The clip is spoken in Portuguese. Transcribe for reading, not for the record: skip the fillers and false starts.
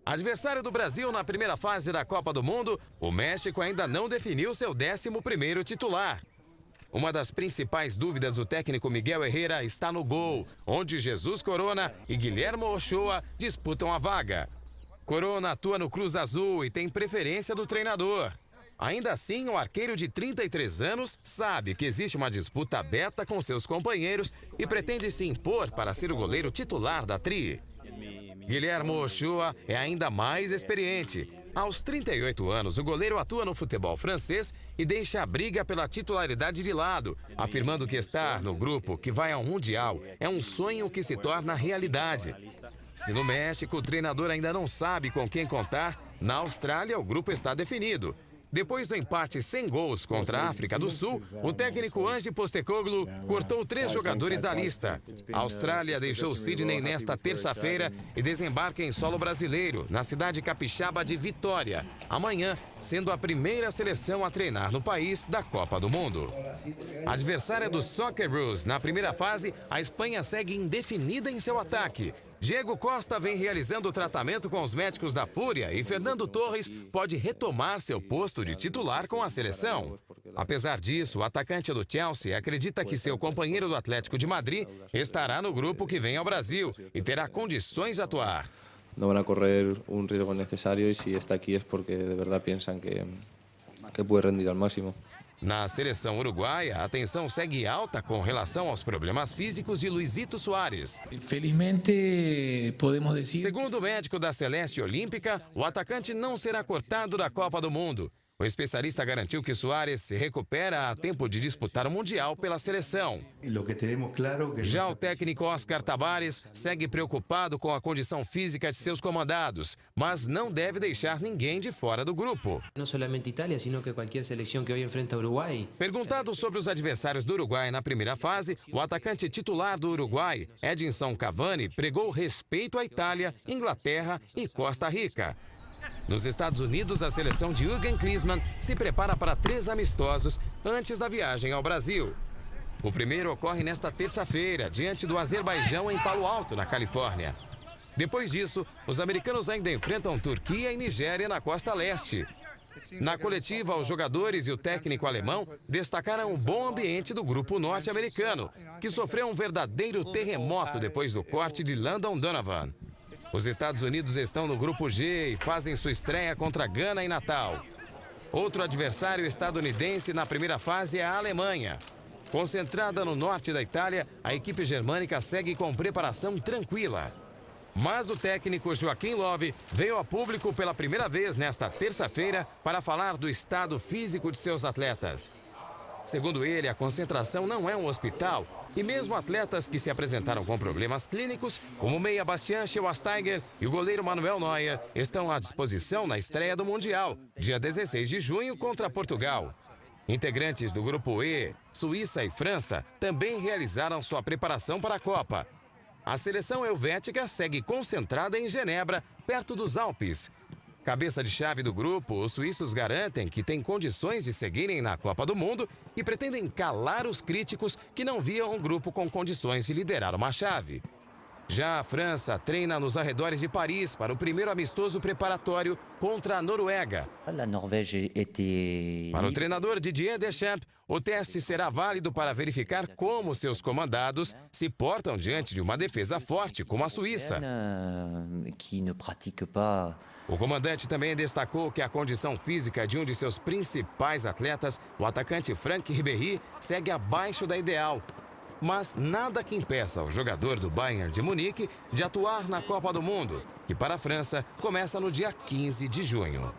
Adversário do Brasil na primeira fase da Copa do Mundo, o México ainda não definiu seu 11º titular. Uma das principais dúvidas do técnico Miguel Herrera está no gol, onde Jesus Corona e Guilhermo Ochoa disputam a vaga. Corona atua no Cruz Azul e tem preferência do treinador. Ainda assim, o arqueiro de 33 anos sabe que existe uma disputa aberta com seus companheiros e pretende se impor para ser o goleiro titular da Tri. Guilhermo Ochoa é ainda mais experiente. Aos 38 anos, o goleiro atua no futebol francês e deixa a briga pela titularidade de lado, afirmando que estar no grupo que vai ao Mundial é um sonho que se torna realidade. Se no México o treinador ainda não sabe com quem contar, na Austrália o grupo está definido. Depois do empate sem gols contra a África do Sul, o técnico Ange Postecoglou cortou 3 jogadores da lista. A Austrália deixou Sydney nesta terça-feira e desembarca em solo brasileiro, na cidade capixaba de Vitória, amanhã, sendo a primeira seleção a treinar no país da Copa do Mundo. Adversária do Socceroos na primeira fase, a Espanha segue indefinida em seu ataque. Diego Costa vem realizando o tratamento com os médicos da Fúria e Fernando Torres pode retomar seu posto de titular com a seleção. Apesar disso, o atacante do Chelsea acredita que seu companheiro do Atlético de Madrid estará no grupo que vem ao Brasil e terá condições de atuar. Não vão correr um risco necessário e se está aqui é porque de verdade pensam que pode rendir ao máximo. Na seleção uruguaia, a tensão segue alta com relação aos problemas físicos de Luizito Soares. Felizmente, podemos dizer... Segundo o médico da Celeste Olímpica, o atacante não será cortado da Copa do Mundo. O especialista garantiu que Soares se recupera a tempo de disputar o Mundial pela seleção. Já o técnico Oscar Tabares segue preocupado com a condição física de seus comandados, mas não deve deixar ninguém de fora do grupo. Não somente Itália, sino que qualquer seleção que hoje enfrenta o Uruguai. Perguntado sobre os adversários do Uruguai na primeira fase, o atacante titular do Uruguai, Edinson Cavani, pregou respeito à Itália, Inglaterra e Costa Rica. Nos Estados Unidos, a seleção de Jürgen Klinsmann se prepara para 3 amistosos antes da viagem ao Brasil. O primeiro ocorre nesta terça-feira, diante do Azerbaijão em Palo Alto, na Califórnia. Depois disso, os americanos ainda enfrentam Turquia e Nigéria na costa leste. Na coletiva, os jogadores e o técnico alemão destacaram o bom ambiente do grupo norte-americano, que sofreu um verdadeiro terremoto depois do corte de Landon Donovan. Os Estados Unidos estão no grupo G e fazem sua estreia contra Gana em Natal. Outro adversário estadunidense na primeira fase é a Alemanha. Concentrada no norte da Itália, a equipe germânica segue com preparação tranquila. Mas o técnico Joaquim Löw veio a público pela primeira vez nesta terça-feira para falar do estado físico de seus atletas. Segundo ele, a concentração não é um hospital e mesmo atletas que se apresentaram com problemas clínicos, como o meia Bastian Schweinsteiger e o goleiro Manuel Neuer, estão à disposição na estreia do Mundial, dia 16 de junho contra Portugal. Integrantes do Grupo E, Suíça e França, também realizaram sua preparação para a Copa. A seleção helvética segue concentrada em Genebra, perto dos Alpes. Cabeça de chave do grupo, os suíços garantem que têm condições de seguirem na Copa do Mundo e pretendem calar os críticos que não viam um grupo com condições de liderar uma chave. Já a França treina nos arredores de Paris para o primeiro amistoso preparatório contra a Noruega. Para o treinador Didier Deschamps, o teste será válido para verificar como seus comandados se portam diante de uma defesa forte como a Suíça. O comandante também destacou que a condição física de um de seus principais atletas, o atacante Franck Ribéry, segue abaixo da ideal. Mas nada que impeça o jogador do Bayern de Munique de atuar na Copa do Mundo, que para a França começa no dia 15 de junho.